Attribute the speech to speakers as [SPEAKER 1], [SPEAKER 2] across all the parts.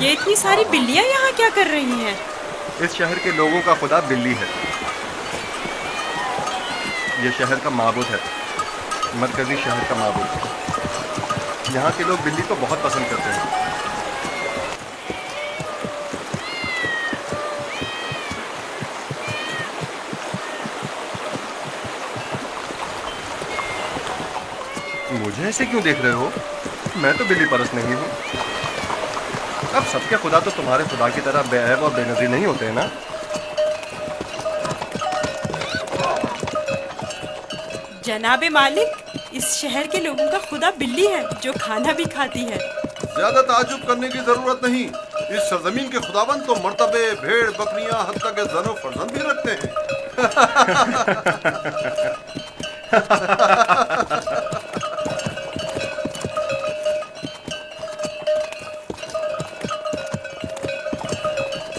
[SPEAKER 1] یہ اتنی ساری بلیاں یہاں کیا کر رہی ہیں؟
[SPEAKER 2] اس شہر کے لوگوں کا خدا بلی ہے۔ یہ شہر کا معبود ہے، مرکزی شہر کا معبود۔ یہاں کے لوگ بلی کو بہت پسند کرتے ہیں۔ مجھے ایسے کیوں دیکھ رہے ہو؟ میں تو بلی پرست نہیں ہوں۔ اب سب کے خدا تو تمہارے خدا کی طرح بے عیب اور بے نظیر نہیں ہوتے ہیں نا؟
[SPEAKER 1] جناب مالک، اس شہر کے لوگوں کا خدا بلی ہے جو کھانا بھی کھاتی ہے۔
[SPEAKER 3] زیادہ تعجب کرنے کی ضرورت نہیں، اس سرزمین کے خداوند تو مرتبے، بھیڑ بکریاں، حتیٰ کہ زن و فرزند بھی رکھتے ہیں۔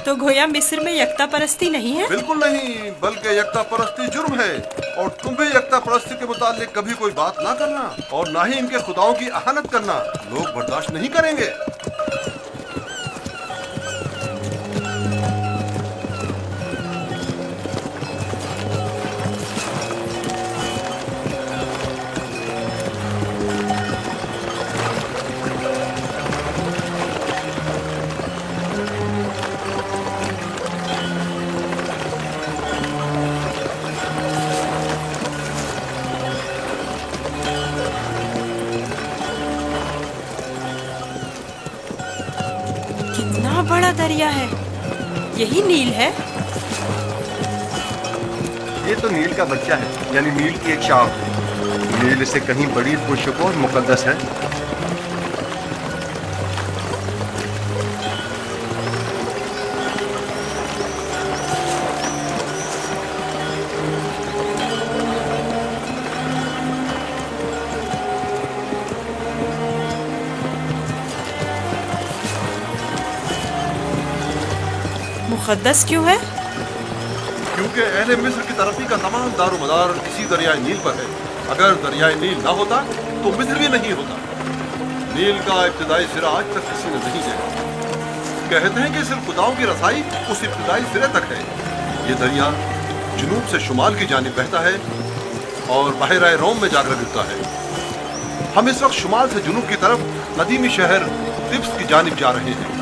[SPEAKER 1] تو گویا مصر میں یکتا پرستی نہیں ہے؟
[SPEAKER 3] بالکل نہیں، بلکہ یکتا پرستی جرم ہے، اور تمہیں یکتا پرستی کے متعلق کبھی کوئی بات نہ کرنا اور نہ ہی ان کے خداؤں کی اہانت کرنا لوگ برداشت نہیں کریں گے۔
[SPEAKER 1] کتنا بڑا دریا ہے! یہی نیل ہے؟
[SPEAKER 2] یہ تو نیل کا بچہ ہے، یعنی نیل کی ایک شاخ۔ نیل اس سے کہیں بڑی پرشکوہ اور مقدس ہے۔
[SPEAKER 1] مقدس کیوں ہے؟
[SPEAKER 3] کیونکہ اہل مصر کی ترقی کا تمام دار و مدار اسی دریائے نیل پر ہے۔ اگر دریائے نیل نہ ہوتا تو مصر بھی نہیں ہوتا۔ نیل کا ابتدائی سرا آج تک کسی نے نہیں دیکھا۔ کہتے ہیں کہ صرف خداؤں کی رسائی اس ابتدائی سرے تک ہے۔ یہ دریا جنوب سے شمال کی جانب بہتا ہے اور بحیرہ روم میں جا کر گرتا ہے۔ ہم اس وقت شمال سے جنوب کی طرف قدیمی شہر طبس کی جانب جا رہے ہیں۔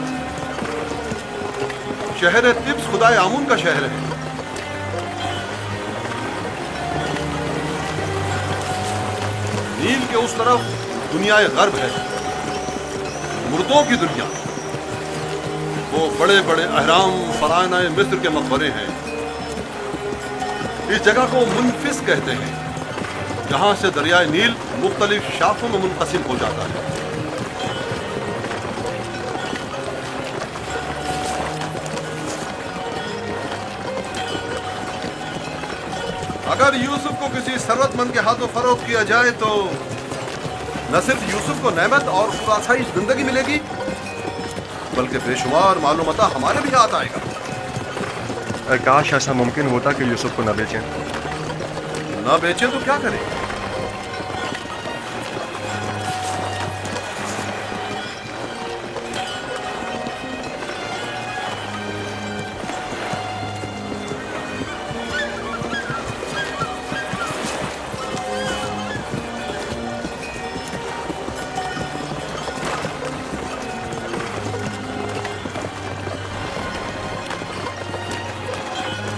[SPEAKER 3] شہر طبس خدائے آمون کا شہر ہے۔ نیل کے اس طرف دنیا غرب ہے، مردوں کی دنیا۔ وہ بڑے بڑے اہرام فرعونہ مصر کے مقبرے ہیں۔ اس جگہ کو منفس کہتے ہیں، جہاں سے دریائے نیل مختلف شاخوں میں منقسم ہو جاتا ہے۔ اگر یوسف کو کسی ثروت مند کے ہاتھوں فروخت کیا جائے تو نہ صرف یوسف کو نعمت اور خلاصائی زندگی ملے گی، بلکہ بے شمار مال و متاع ہمارے بھی ہاتھ آئے گا۔
[SPEAKER 2] کاش ایسا ممکن ہوتا کہ یوسف کو نہ بیچیں۔
[SPEAKER 3] نہ بیچیں تو کیا کریں؟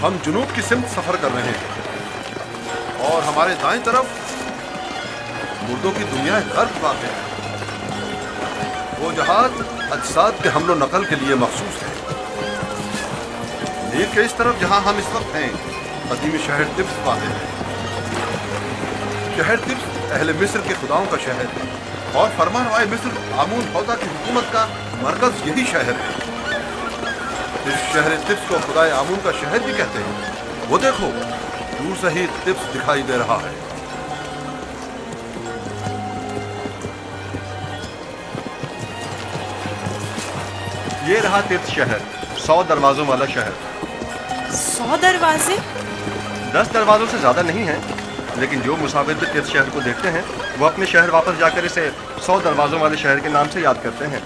[SPEAKER 3] ہم جنوب کی سمت سفر کر رہے ہیں اور ہمارے دائیں طرف مردوں کی دنیا غرب واقع ہے۔ وہ جہاز اجساد کے حمل و نقل کے لیے مخصوص ہے۔ نیل کے اس طرف جہاں ہم اس وقت ہیں قدیمی شہر طبس واقع ہے۔ شہر طبس اہل مصر کے خداؤں کا شہر ہے اور فرمان روائے مصر آمون ہوتا کی حکومت کا مرکز یہی شہر ہے۔ اس شہر طبس کو خدائے آمون کا شہر بھی کہتے ہیں۔ وہ دیکھو، دور سے ہی طبس دکھائی دے رہا ہے۔
[SPEAKER 2] یہ رہا طبس شہر، 100 دروازوں والا شہر۔
[SPEAKER 1] 100 دروازے؟
[SPEAKER 2] 10 دروازوں سے زیادہ نہیں ہیں، لیکن جو مسافر بھی طبس شہر کو دیکھتے ہیں وہ اپنے شہر واپس جا کر اسے 100 دروازوں والے شہر کے نام سے یاد کرتے ہیں۔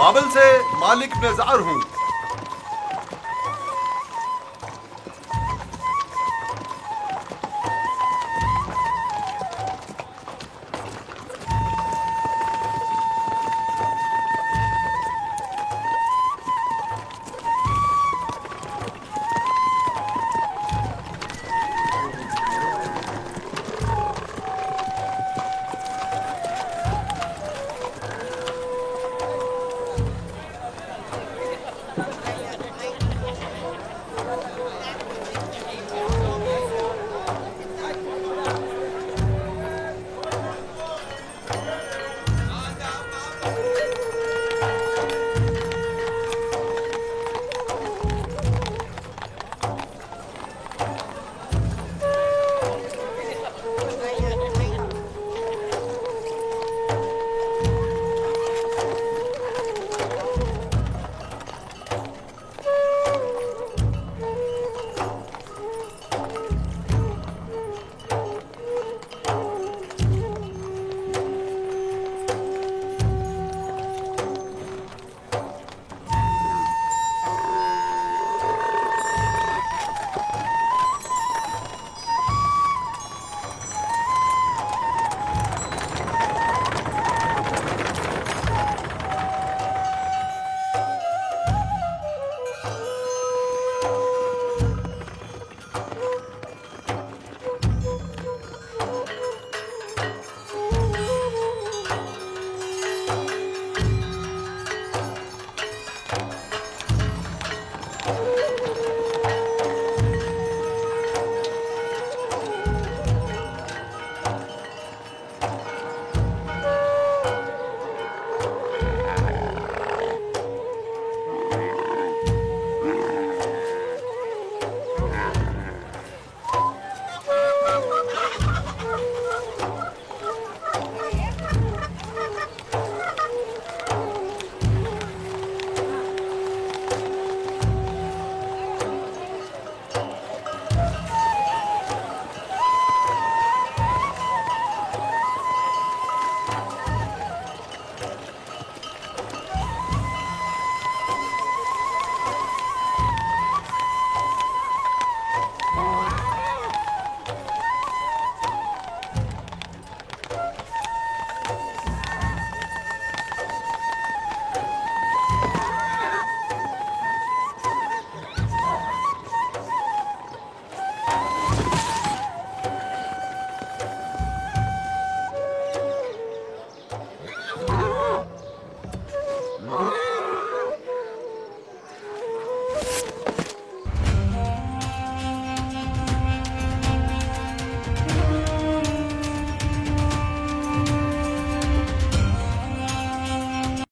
[SPEAKER 3] بابل سے مالک نظار ہوں.